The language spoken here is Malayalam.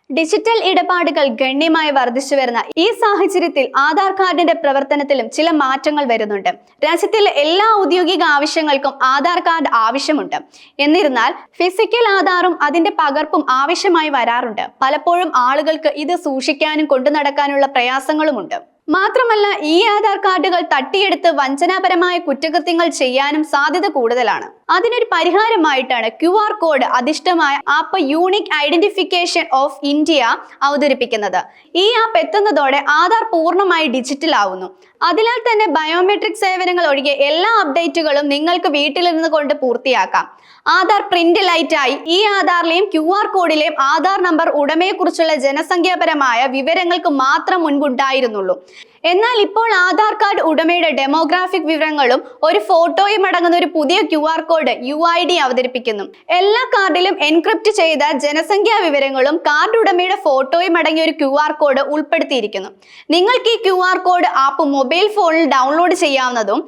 ഡിജിറ്റൽ ഇടപാടുകൾ ഗണ്യമായി വർദ്ധിച്ചു വരുന്ന ഈ സാഹചര്യത്തിൽ ആധാർ കാർഡിന്റെ പ്രവർത്തനത്തിലും ചില മാറ്റങ്ങൾ വരുന്നുണ്ട്. രാജ്യത്തിലെ എല്ലാ ഔദ്യോഗിക ആവശ്യങ്ങൾക്കും ആധാർ കാർഡ് ആവശ്യമുണ്ട്. എന്നിരുന്നാൽ ഫിസിക്കൽ ആധാറും അതിന്റെ പകർപ്പും ആവശ്യമായി വരാറുണ്ട്. പലപ്പോഴും ആളുകൾക്ക് ഇത് സൂക്ഷിക്കാനും കൊണ്ടു നടക്കാനുള്ള പ്രയാസങ്ങളുമുണ്ട്. മാത്രമല്ല, ഈ ആധാർ കാർഡുകൾ തട്ടിയെടുത്ത് വഞ്ചനാപരമായ കുറ്റകൃത്യങ്ങൾ ചെയ്യാനും സാധ്യത കൂടുതലാണ്. അതിനൊരു പരിഹാരമായിട്ടാണ് QR കോഡ് അധിഷ്ഠിതമായ app unique identification of India അവതരിപ്പിക്കുന്നത്. ഈ ആപ്പ് എത്തുന്നതോടെ ആധാർ പൂർണ്ണമായി ഡിജിറ്റൽ ആവുന്നു. അതിനാൽ തന്നെ ബയോമെട്രിക് സേവനങ്ങൾ ഒഴികെ എല്ലാ അപ്ഡേറ്റുകളും നിങ്ങൾക്ക് വീട്ടിലിരുന്ന് കൊണ്ട് പൂർത്തിയാക്കാം. ആധാർ പ്രിന്റ് ലൈറ്റായി ഈ ആധാറിലെയും QR കോഡിലെയും ആധാർ നമ്പർ ഉടമയെക്കുറിച്ചുള്ള ജനസംഖ്യാപരമായ വിവരങ്ങൾക്ക് മാത്രം മുൻപുണ്ടായിരുന്നുള്ളൂ. എന്നാൽ ഇപ്പോൾ ആധാർ കാർഡ് ഉടമയുടെ ഡെമോഗ്രാഫിക് വിവരങ്ങളും ഒരു ഫോട്ടോയും അടങ്ങുന്ന ഒരു പുതിയ QR കോഡ് UID അവതരിപ്പിക്കുന്നു. എല്ലാ കാർഡിലും എൻക്രിപ്റ്റ് ചെയ്ത ജനസംഖ്യാ വിവരങ്ങളും കാർഡ് ഉടമയുടെ ഫോട്ടോയും അടങ്ങിയ ഒരു QR കോഡ് ഉൾപ്പെടുത്തിയിരിക്കുന്നു. നിങ്ങൾക്ക് ഈ QR കോഡ് ആപ്പ് മൊബൈൽ ഫോണിൽ ഡൗൺലോഡ് ചെയ്യാവുന്നതും